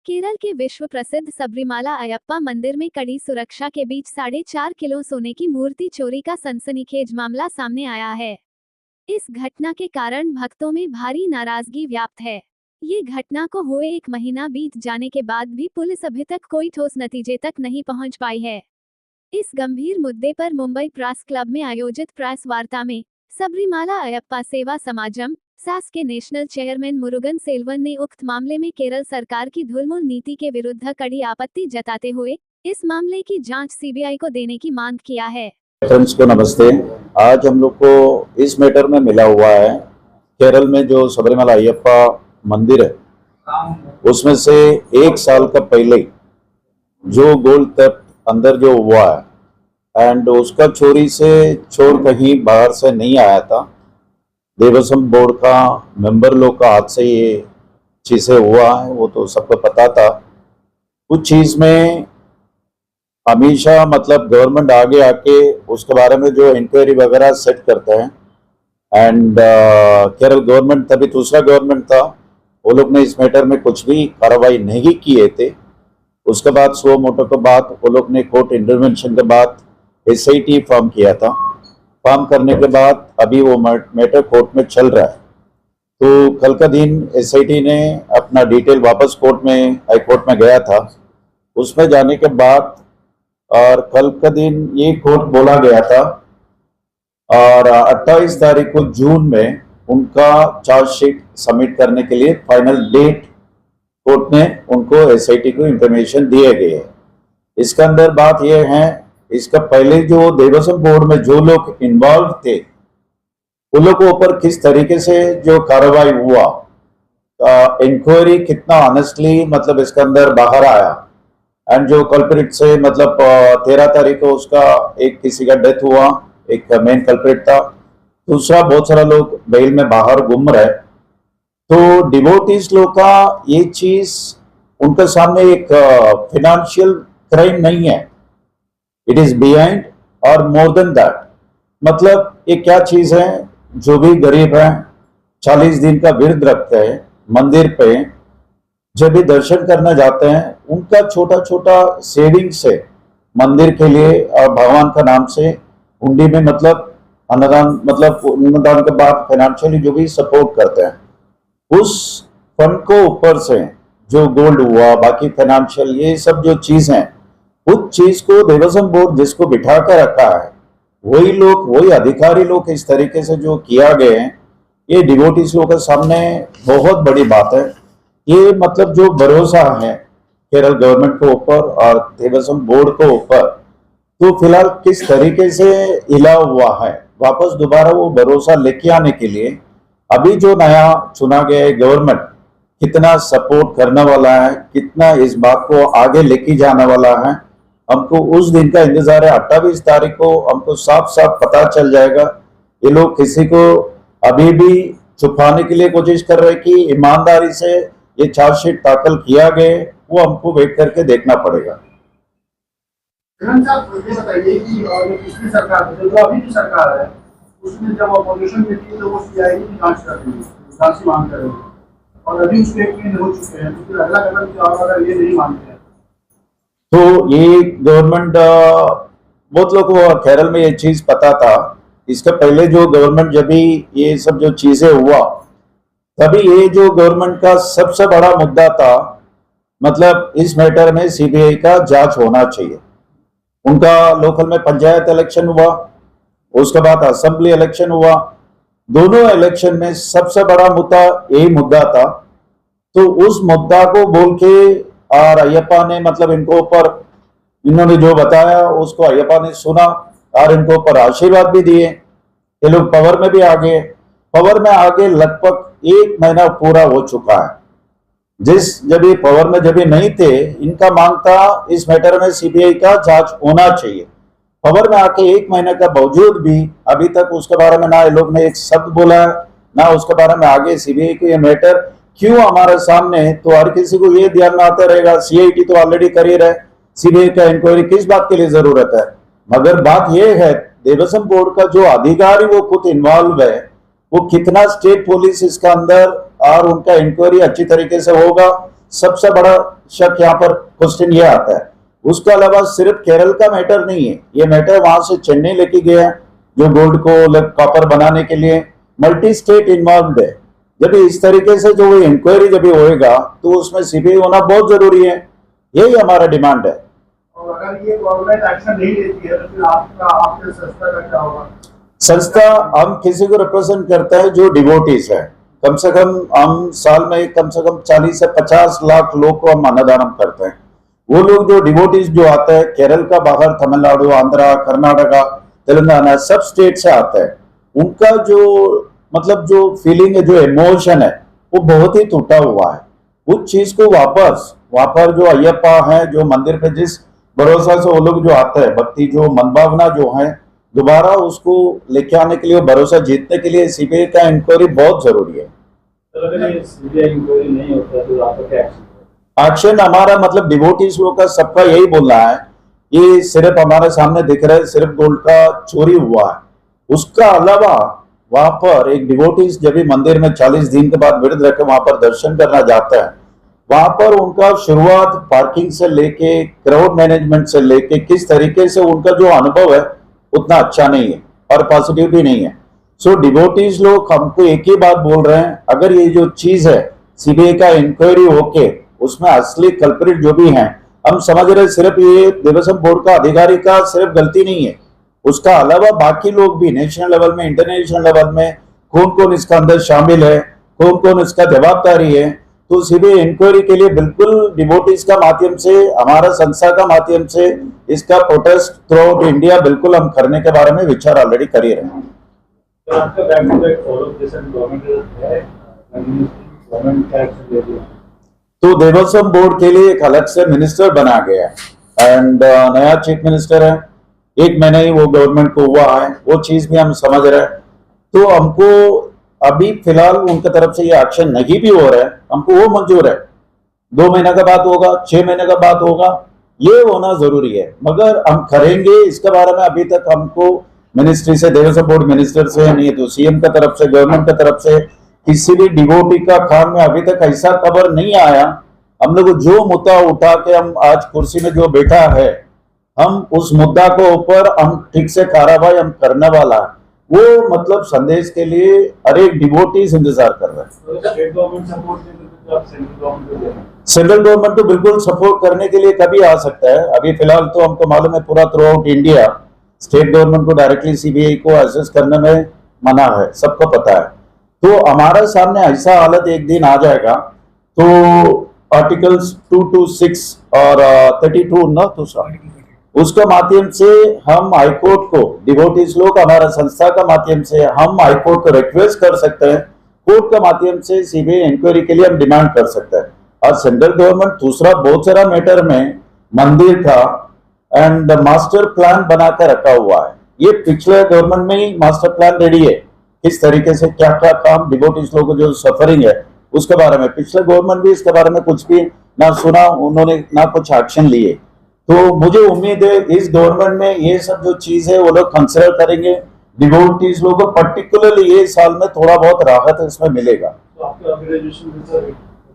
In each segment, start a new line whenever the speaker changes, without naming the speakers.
केरल के विश्व प्रसिद्ध सबरीमाला अयप्पा मंदिर में कड़ी सुरक्षा के बीच 4.5 किलो सोने की मूर्ति चोरी का सनसनीखेज मामला सामने आया है। इस घटना के कारण भक्तों में भारी नाराजगी व्याप्त है। ये घटना को हुए 1 महीना बीत जाने के बाद भी पुलिस अभी तक कोई ठोस नतीजे तक नहीं पहुंच पाई है। इस गंभीर मुद्दे पर मुंबई प्रेस क्लब में आयोजित प्रेस वार्ता में सबरीमाला अयप्पा सेवा समाजम सास के नेशनल चेयरमैन मुरुगन सेल्वन ने उक्त मामले में केरल सरकार की धूलमुल नीति के विरुद्ध कड़ी आपत्ति जताते हुए इस मामले की जांच सीबीआई को देने की मांग किया है।
फ्रेंड्स को नमस्ते। आज हम लोग को इस मैटर में मिला हुआ है केरल में जो सबरीमाला अयप्पा मंदिर है उसमें से 1 साल का पहले जो गोल्ड थेफ्ट अंदर जो हुआ है एंड उसका चोरी से चोर कहीं बाहर से नहीं आया था। देवस्थान बोर्ड का मेंबर लोग का हाथ से ये चीज़ें हुआ है, वो तो सबको पता था। कुछ चीज़ में हमेशा मतलब गवर्नमेंट आगे आके उसके बारे में जो इंक्वायरी वगैरह सेट करते हैं एंड केरल गवर्नमेंट तभी दूसरा गवर्नमेंट था, वो लोग ने इस मैटर में कुछ भी कार्रवाई नहीं किए थे। उसके बाद सो मोटो के बाद वो लोग ने कोर्ट इंटरवेंशन के बाद SIT फॉर्म किया था। फॉर्म करने के बाद अभी वो मैटर कोर्ट में चल रहा है। तो कल का दिन SIT ने अपना डिटेल वापस कोर्ट में हाई कोर्ट में गया था। उसमें जाने के बाद और कल का दिन ये कोर्ट बोला गया था और 28 तारीख को जून में उनका चार्जशीट सबमिट करने के लिए फाइनल डेट कोर्ट ने उनको SIT को इंफॉर्मेशन दिए गए। इसके अंदर बात यह है, इसका पहले जो देवस्थान बोर्ड में जो लोग इन्वॉल्व थे उन लोगों के ऊपर किस तरीके से जो कार्रवाई हुआ, इंक्वायरी कितना ऑनेस्टली मतलब इसके अंदर बाहर आया एंड जो कल्प्रिट से मतलब 13 तारीख को उसका एक किसी का डेथ हुआ, एक मेन कल्प्रिट था, दूसरा बहुत सारा लोग बेल में बाहर घूम रहे। तो डिवोटीज लोग का ये चीज उनके सामने एक फिनेंशियल क्राइम नहीं है, इट इज बिहाइंड और मोर देन दैट। मतलब ये क्या चीज है, जो भी गरीब है 40 दिन का व्रत रखते हैं मंदिर पे, जब भी दर्शन करना जाते हैं उनका छोटा छोटा सेविंग से मंदिर के लिए और भगवान का नाम से हुंडी में मतलब अन्नदान, मतलब अन्नदान के बाद फाइनेंशियली जो भी सपोर्ट करते हैं, उस फंड को ऊपर से जो गोल्ड हुआ बाकी फाइनेंशियल ये सब जो चीज है, उस चीज को देवस्थान बोर्ड जिसको बिठा कर रखा है वही लोग, वही अधिकारी लोग इस तरीके से जो किया गए हैं, ये डिवोटीज लोग के सामने बहुत बड़ी बात है। ये मतलब जो भरोसा है केरल गवर्नमेंट के ऊपर और देवस्थान बोर्ड के ऊपर, तो फिलहाल किस तरीके से हिला हुआ है, वापस दोबारा वो भरोसा लेके आने के लिए अभी जो नया चुना गया है गवर्नमेंट कितना सपोर्ट करने वाला है, कितना इस बात को आगे लेके जाने वाला है, हमको उस दिन का इंतजार है। 28 तारीख को हमको साफ साफ पता चल जाएगा। ये लोग किसी को अभी भी छुपाने के लिए कोशिश कर रहे हैं कि ईमानदारी से ये चार्जशीट दाखिल किया गया, वो हमको वेट करके देखना पड़ेगा।
ये बताइए कि पिछली सरकार जो अभी की सरकार है उसने जब अपोजिशन में थी तो वो CID की जांच कर रही है, जांच की मांग कर रही है और अभी उसके 1 महीने हो चुके हैं, तो फिर अगला कदम क्या होगा अगर ये नहीं मानते हैं?
तो ये गवर्नमेंट बहुत लोगों को केरल में ये चीज पता था। इसके पहले जो गवर्नमेंट जब भी ये सब जो चीजें हुआ तभी ये जो गवर्नमेंट का सबसे बड़ा मुद्दा था, मतलब इस मैटर में CBI का जांच होना चाहिए। उनका लोकल में पंचायत इलेक्शन हुआ, उसके बाद असेंबली इलेक्शन हुआ, दोनों इलेक्शन में सबसे बड़ा मुद्दा यही मुद्दा था। तो उस मुद्दा को बोल के और अयप्पा ने मतलब इनको ऊपर इन्होंने जो बताया उसको अयप्पा ने सुना और इनको ऊपर आशीर्वाद भी दिए। ये लोग पावर में भी आ गए। पावर में आगे लगभग 1 महीना पूरा हो चुका है। जब ये पावर में जब ये नहीं थे, इनका मांग था इस मैटर में CBI का जांच होना चाहिए। पावर में आके 1 महीने का बावजूद भी अभी तक उसके बारे में ना ये लोग ने एक शब्द बोला, ना उसके बारे में आगे CBI को ये मैटर क्यों हमारे सामने। तो हर किसी को ये ध्यान में आता रहेगा CID तो ऑलरेडी कर ही रहे, CBI का इंक्वायरी किस बात के लिए जरूरत है। मगर बात यह है देवस्थान बोर्ड का जो अधिकारी वो खुद इन्वॉल्व है, वो कितना स्टेट पुलिस इसका अंदर और उनका इंक्वायरी अच्छी तरीके से होगा, सबसे बड़ा शक यहाँ पर क्वेश्चन ये आता है। उसके अलावा सिर्फ केरल का मैटर नहीं है, ये मैटर वहां से चेन्नई लेके गया है, जो गोल्ड को कॉपर बनाने के लिए मल्टी स्टेट इन्वॉल्व है। जब इस तरीके से जो इंक्वायरी जब होएगा तो उसमें सीबीआई होना बहुत जरूरी है, यही हमारा डिमांड है।
और अगर ये गवर्नमेंट एक्शन नहीं लेती है तो फिर आपके संस्था का क्या होगा?
संस्था हम किसी को रिप्रेजेंट करता है जो डिवोटीज है। कम से कम हम साल में कम से कम 40 से 50 लाख लोग को हम अन्नदान करते हैं। वो लोग जो डिवोटीज जो आते हैं केरल का बाहर, तमिलनाडु, आंध्रा, कर्नाटका, तेलंगाना सब स्टेट से आते हैं। उनका जो मतलब जो फीलिंग है, जो इमोशन है, वो बहुत ही टूटा हुआ है। उस चीज को वापस वहां पर जो अयप्पा है, जो मंदिर पे जिस भरोसा से वो लोग जो आते हैं, भक्ति जो मनभावना जो है, दोबारा उसको लेके आने के लिए, भरोसा जीतने के लिए सीबीआई का इंक्वायरी बहुत जरूरी है।
अगर ये सीबीआई इंक्वायरी नहीं होता है तो आपका क्या एक्शन?
एक्शन हमारा मतलब डिवोटीज लोग का सबका यही बोलना है, ये सिर्फ हमारे सामने दिख रहा है सिर्फ गोल्ड का चोरी हुआ है। उसका अलावा वहां पर एक डिवोटीज जब भी मंदिर में 40 दिन के बाद विरत रख वहां पर दर्शन करना जाता है, वहां पर उनका शुरुआत पार्किंग से लेके क्राउड मैनेजमेंट से लेके किस तरीके से उनका जो अनुभव है उतना अच्छा नहीं है और पॉजिटिविटी नहीं है। सो डिवोटीज लोग हमको एक ही बात बोल रहे हैं, अगर ये जो चीज है सीबीआई का इंक्वायरी होके उसमें असली कल्प्रिट जो भी हैं, हम समझ रहे सिर्फ ये देवस्थान बोर्ड का अधिकारी का सिर्फ गलती नहीं है, उसका अलावा बाकी लोग भी नेशनल लेवल में, इंटरनेशनल लेवल में कौन कौन इसका अंदर शामिल है, कौन कौन इसका जवाबदारी है। तो सीबीआई इंक्वायरी के लिए बिल्कुल डिवोटीज का माध्यम से, हमारा संस्था का माध्यम से इसका प्रोटेस्ट थ्रू आउट इंडिया बिल्कुल हम करने के बारे में विचार ऑलरेडी कर ही रहे हैं।
तो आपका बैक टू बैक फॉलो जैसे गवर्नमेंट है, गवर्नमेंट क्या एक्शन ले रही है?
तो देवस्थान बोर्ड के लिए एक अलग से मिनिस्टर बना गया है एंड नया चीफ मिनिस्टर है, 1 महीना ही वो गवर्नमेंट को हुआ है, वो चीज भी हम समझ रहे हैं। तो हमको अभी फिलहाल उनकी तरफ से ये एक्शन नहीं भी हो रहा है, हमको वो मंजूर है। 2 महीने का बाद होगा, 6 महीने का बाद होगा, ये होना जरूरी है, मगर हम करेंगे इसके बारे में अभी तक हमको मिनिस्ट्री से, देवस्थान बोर्ड मिनिस्टर से, नहीं तो सीएम की तरफ से, गवर्नमेंट की तरफ से किसी भी डिवोटी का खान में अभी तक ऐसा खबर नहीं आया। हम लोग जो मुद्दा उठा के हम आज कुर्सी में जो बैठा है, हम उस मुद्दा को ऊपर हम ठीक से कार्रवाई हम करने वाला है, वो मतलब संदेश के लिए हर एक डिवोटीज इंतजार कर रहे हैं।
स्टेट गवर्नमेंट सपोर्ट नहीं तो आप सेंट्रल गवर्नमेंट को देना?
सेंट्रल गवर्नमेंट तो बिल्कुल सपोर्ट करने के लिए कभी आ सकता है। अभी फिलहाल तो हमको मालूम है पूरा through out India state government को डायरेक्टली सीबीआई को एसेस करने में मना है, सबको पता है। तो हमारे सामने ऐसा हालत एक दिन आ जाएगा तो आर्टिकल्स 226 और 32 ना तो उसके माध्यम से हम हाईकोर्ट को, डिवोटीज लोग हमारा संस्था का माध्यम से हम हाईकोर्ट को रिक्वेस्ट कर सकते हैं, कोर्ट का माध्यम से सीबीआई इंक्वायरी के लिए हम डिमांड कर सकते हैं। और सेंट्रल गवर्नमेंट दूसरा बहुत सारा मैटर में मंदिर का एंड मास्टर प्लान बनाकर रखा हुआ है। ये पिछले गवर्नमेंट में ही मास्टर प्लान रेडी है, किस तरीके से क्या क्या काम डिवोटीज लोगों को जो सफरिंग है उसके बारे में। पिछले गवर्नमेंट भी इसके बारे में कुछ भी ना सुना, उन्होंने ना कुछ एक्शन लिए। तो मुझे उम्मीद है इस गवर्नमेंट में ये सब जो चीज है वो लोग कंसिडर करेंगे, डिवोटीज लोगों को पर्टिकुलरली ये साल में थोड़ा बहुत राहत इसमें मिलेगा।
तो आपके ऑर्गेनाइजेशन में सर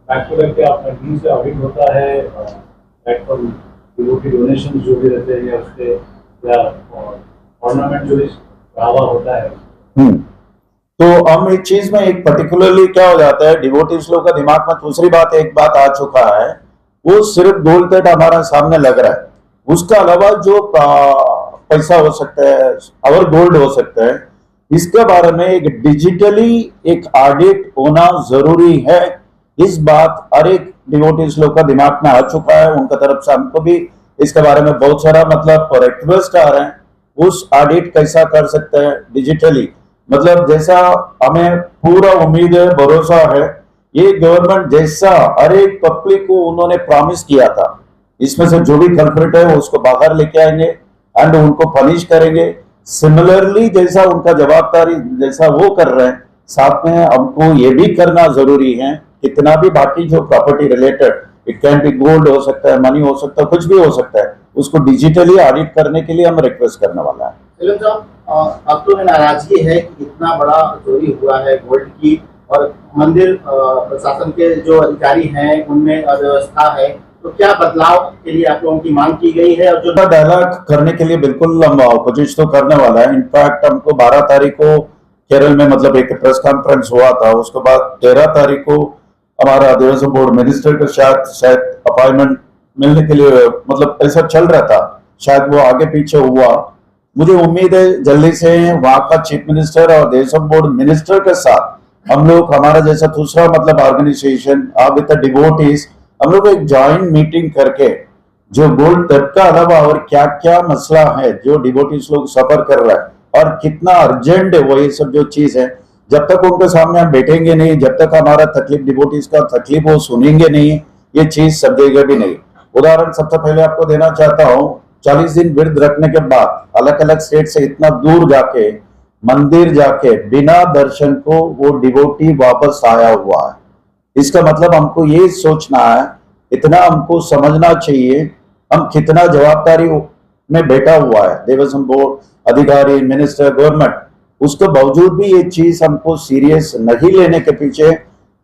बैक टू बैक क्या फंडिंग से ऑडिट होता है, बैक फॉर डिवोटी डोनेशन जो भी रहते हैं या उसके या ऑर्नामेंट जो भी बढ़ावा होता है?
तो हम एक चीज में एक पर्टिकुलरली क्या हो जाता है, डिवोटीज लोग का दिमाग में दूसरी बात एक बात आ चुका है, वो सिर्फ गोल्ड प्लेट हमारा सामने लग रहा है, उसका अलावा जो पैसा हो सकता है और गोल्ड हो सकता है, इसके बारे में एक डिजिटली एक ऑडिट होना जरूरी है। इस बात हर एक डिवोटीज लोग का दिमाग में आ चुका है, उनका तरफ से हमको भी इसके बारे में बहुत सारा मतलब रिक्वेस्ट आ रहे हैं। उस ऑडिट कैसा कर सकते हैं डिजिटली, मतलब जैसा हमें पूरा उम्मीद है, भरोसा है, ये गवर्नमेंट जैसा हर एक पब्लिक को उन्होंने प्रॉमिस किया था, इसमें से जो भी कल्प्रिट है उसको बाहर लेके आएंगे एंड उनको पनिश करेंगे। सिमिलरली जैसा उनका जवाबदारी जैसा वो कर रहे हैं, साथ में हमको ये भी करना जरूरी है, कितना भी बाकी जो property related, it can be gold हो सकता है, मनी हो सकता है, कुछ भी हो सकता है, उसको डिजिटली ऑडिट करने के लिए हम रिक्वेस्ट करने वाला है।
अब तो नाराजगी है कि इतना बड़ा चोरी हुआ है गोल्ड की, और मंदिर प्रशासन के जो अधिकारी हैं उनमें अव्यवस्था है, तो क्या बदलाव के लिए आप लोगों की मांग की गई है? और जो
डायलॉग करने के लिए बिल्कुल हम कोशिश तो करने वाला है। इनफैक्ट हमको 12 तारीख को केरल में मतलब एक प्रेस कॉन्फ्रेंस हुआ था, उसके बाद 13 तारीख को हमारा देवस्थान बोर्ड मिनिस्टर का शायद अपॉइंटमेंट मिलने के लिए मतलब ऐसा चल रहा था, शायद वो आगे पीछे हुआ। मुझे उम्मीद है जल्दी से वहां का चीफ मिनिस्टर और देवस्थान बोर्ड मिनिस्टर के साथ हम लोग हमारा जैसा दूसरा मतलब ऑर्गेनाइजेशन विद द डिवोटीज हम लोग एक जॉइंट मीटिंग करके जो गोल्ड डेट का अलावा और क्या क्या मसला है जो डिवोटीज लोग सफर कर रहा है और कितना अर्जेंट है वो ये सब जो चीज है, जब तक उनके सामने हम बैठेंगे नहीं, जब तक हमारा तकलीफ डिवोटीज का तकलीफ वो सुनेंगे नहीं, ये चीज समझेगा भी नहीं। उदाहरण सबसे पहले आपको देना चाहता हूँ, 40 दिन व्रत रखने के बाद अलग अलग स्टेट से इतना दूर जाके मंदिर जाके बिना दर्शन को वो डिवोटी वापस आया हुआ है। इसका मतलब हमको ये सोचना है, इतना हमको समझना चाहिए हम कितना जवाबदारी में बैठा हुआ है देवस्थान बोर्ड अधिकारी मिनिस्टर गवर्नमेंट। उसके बावजूद भी ये चीज हमको सीरियस नहीं लेने के पीछे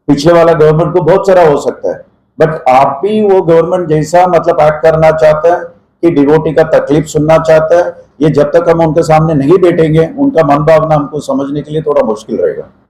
पिछले वाला गवर्नमेंट को बहुत सारा हो सकता है, बट आप भी वो गवर्नमेंट जैसा मतलब एक्ट करना चाहता है कि डिवोटी का तकलीफ सुनना चाहता है। ये जब तक हम उनके सामने नहीं बैठेंगे उनका मन भावना हमको समझने के लिए थोड़ा मुश्किल रहेगा।